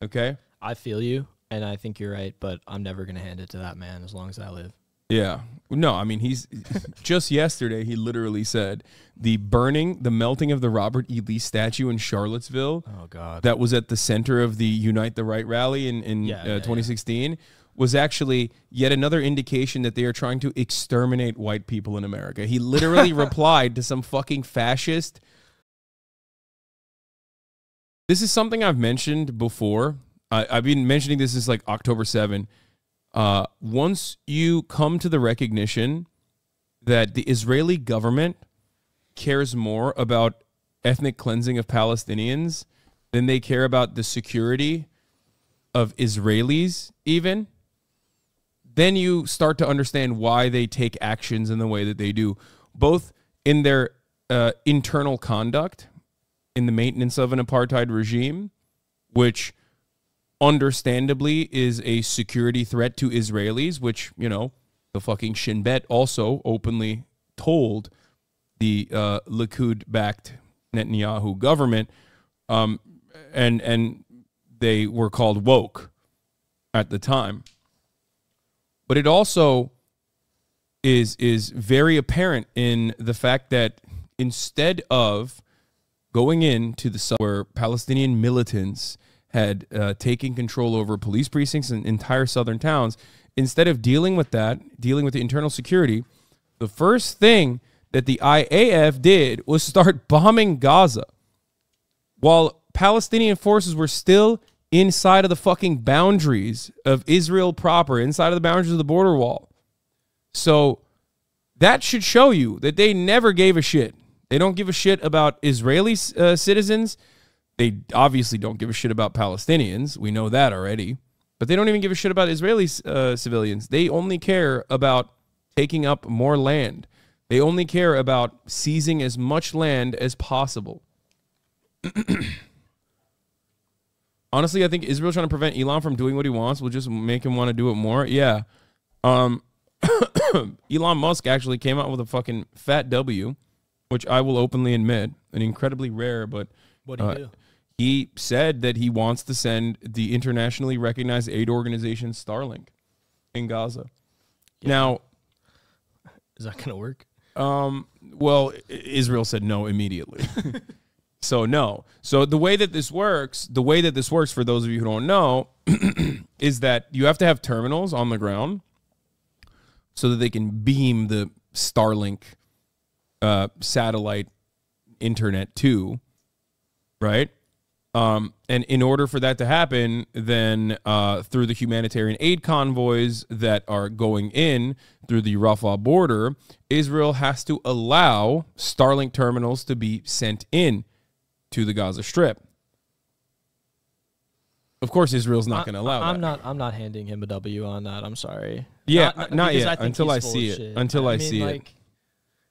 Okay? I feel you, and I think you're right, but I'm never going to hand it to that man as long as I live. Yeah. No, I mean, he's just yesterday, he literally said the melting of the Robert E. Lee statue in Charlottesville. Oh, God. That was at the center of the Unite the Right rally in 2016 was actually yet another indication that they are trying to exterminate white people in America. He literally replied to some fucking fascist. This is something I've mentioned before. I've been mentioning this since like October 7. Once you come to the recognition that the Israeli government cares more about ethnic cleansing of Palestinians than they care about the security of Israelis even, then you start to understand why they take actions in the way that they do, both in their internal conduct, in the maintenance of an apartheid regime, which understandably is a security threat to Israelis, which, you know, the fucking Shin Bet also openly told the Likud-backed Netanyahu government, and they were called woke at the time. But it also is very apparent in the fact that instead of going into the where Palestinian militants had taken control over police precincts and entire southern towns, instead of dealing with that, dealing with the internal security, the first thing that the IAF did was start bombing Gaza while Palestinian forces were still inside of the fucking boundaries of Israel proper, inside of the boundaries of the border wall. So that should show you that they never gave a shit. They don't give a shit about Israeli citizens. They obviously don't give a shit about Palestinians. We know that already. But they don't even give a shit about Israeli civilians. They only care about taking up more land. They only care about seizing as much land as possible. Honestly, I think Israel trying to prevent Elon from doing what he wants will just make him want to do it more. Yeah. Elon Musk actually came out with a fucking fat W, which I will openly admit, an incredibly rare, but what did he do? He said that he wants to send the internationally recognized aid organization Starlink in Gaza. Yeah. Now, is that going to work? Well, Israel said no immediately. So no. So the way that this works for those of you who don't know, is that you have to have terminals on the ground so that they can beam the Starlink satellite internet to, right? And in order for that to happen, then through the humanitarian aid convoys that are going in through the Rafah border, Israel has to allow Starlink terminals to be sent in to the Gaza Strip. Of course, Israel's not going to allow that. I'm not handing him a W on that. I'm sorry. Yeah, not yet. Until I see it. Until I see it.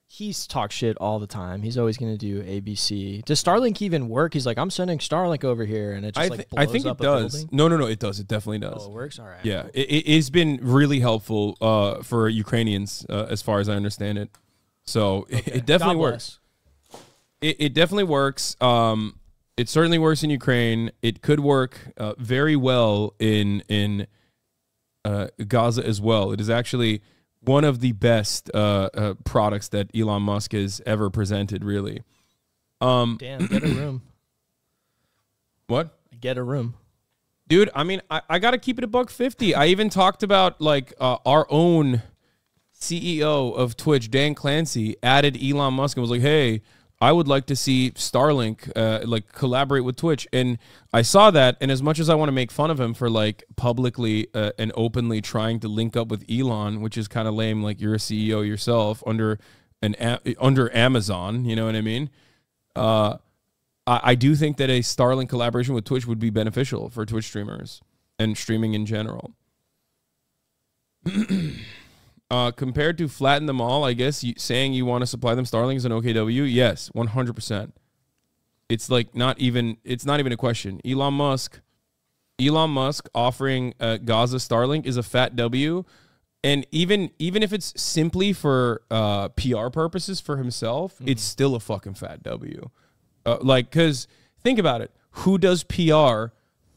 He's talked shit all the time. He's always going to do ABC. Does Starlink even work? He's like, I'm sending Starlink over here, and it just blows I think up it does. No, it does. It definitely does. Oh, it works? All right. Yeah, it's been really helpful for Ukrainians, as far as I understand it. So okay. It definitely works. It definitely works. It certainly works in Ukraine. It could work very well in Gaza as well. It is actually one of the best products that Elon Musk has ever presented, really. Damn, get a room. What? Get a room. Dude, I mean, I got to keep it $150. I even talked about, like, our own CEO of Twitch, Dan Clancy, added Elon Musk and was like, hey, I would like to see Starlink like collaborate with Twitch. And I saw that, and as much as I want to make fun of him for like publicly and openly trying to link up with Elon, which is kind of lame, like you're a CEO yourself under Amazon, you know what I mean? I do think that a Starlink collaboration with Twitch would be beneficial for Twitch streamers and streaming in general. Compared to flatten them all, I guess saying you want to supply them Starlink is an OKW. Yes, 100%. It's like it's not even a question. Elon Musk offering Gaza Starlink is a fat W. And even if it's simply for PR purposes for himself, it's still a fucking fat W. Like, because think about it. Who does PR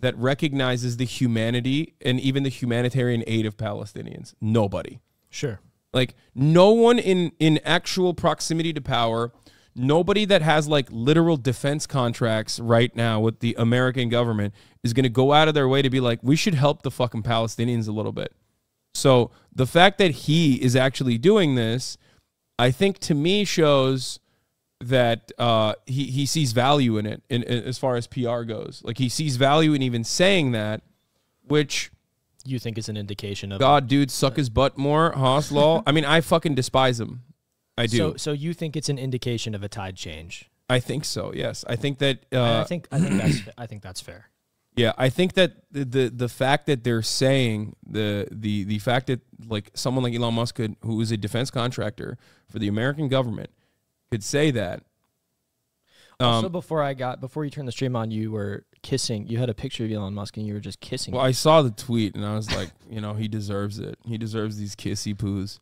that recognizes the humanity and even the humanitarian aid of Palestinians? Nobody. Sure. Like, no one in actual proximity to power, nobody that has like literal defense contracts right now with the American government is going to go out of their way to be like, we should help the fucking Palestinians a little bit. So the fact that he is actually doing this, I think to me shows that he sees value in it in as far as PR goes. Like, he sees value in even saying that, which... You think is an indication of... God, dude, suck his butt more, Hoslall. I mean, I fucking despise him. I do. So you think it's an indication of a tide change? I think so, yes. I think that... I think that's fair. Yeah, I think that the fact that they're saying, the fact that like someone like Elon Musk, who is a defense contractor for the American government, could say that. Also, before you turned the stream on, you were kissing. You had a picture of Elon Musk, and you were just kissing. Well, I saw the tweet, and I was like, he deserves it. He deserves these kissy poos.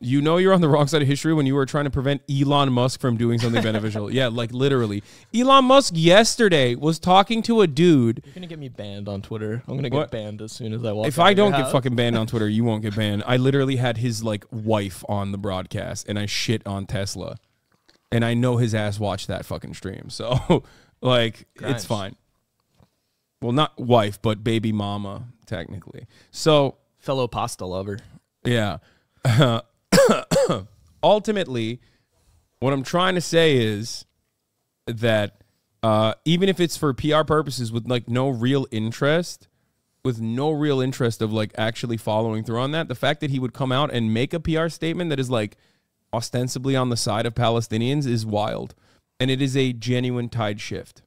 You're on the wrong side of history when you were trying to prevent Elon Musk from doing something beneficial. Yeah, like literally. Elon Musk yesterday was talking to a dude. You're gonna get me banned on Twitter. I'm gonna get banned as soon as I walk. If I don't get fucking banned on Twitter, you won't get banned. I literally had his like wife on the broadcast, and I shit on Tesla. And I know his ass watched that fucking stream. So, like, It's fine. Well, not wife, but baby mama, technically. So, fellow pasta lover. Yeah. Ultimately, what I'm trying to say is that even if it's for PR purposes with, like, no real interest of, like, actually following through on that, the fact that he would come out and make a PR statement that is, like, ostensibly on the side of Palestinians is wild. And it is a genuine tide shift.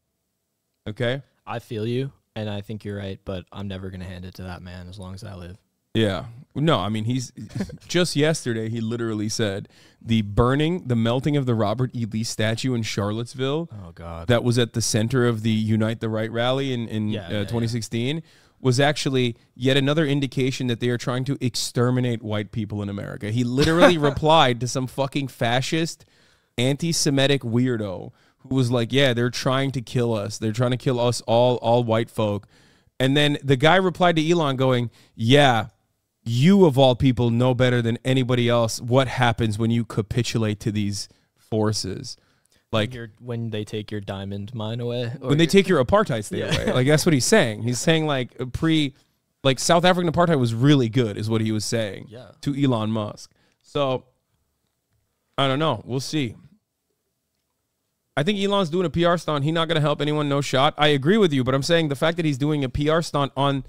Okay? I feel you, and I think you're right, but I'm never going to hand it to that man as long as I live. Yeah. No, I mean, he's... just yesterday, he literally said the melting of the Robert E. Lee statue in Charlottesville... Oh, God. That was at the center of the Unite the Right rally in 2016... was actually yet another indication that they are trying to exterminate white people in America. He literally replied to some fucking fascist, anti-Semitic weirdo who was like, yeah, they're trying to kill us. They're trying to kill us all white folk. And then the guy replied to Elon going, yeah, you of all people know better than anybody else what happens when you capitulate to these forces. Like when they take your diamond mine away, when they take your apartheid state away, like that's what he's saying. He's saying like South African apartheid was really good, is what he was saying to Elon Musk. So I don't know. We'll see. I think Elon's doing a PR stunt. He's not going to help anyone. No shot. I agree with you, but I'm saying the fact that he's doing a PR stunt on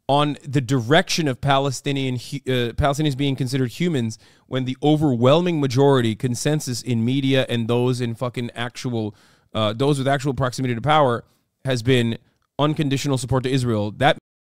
the direction of Palestinians being considered humans, when the overwhelming majority consensus in media and those in fucking those with actual proximity to power has been unconditional support to Israel. That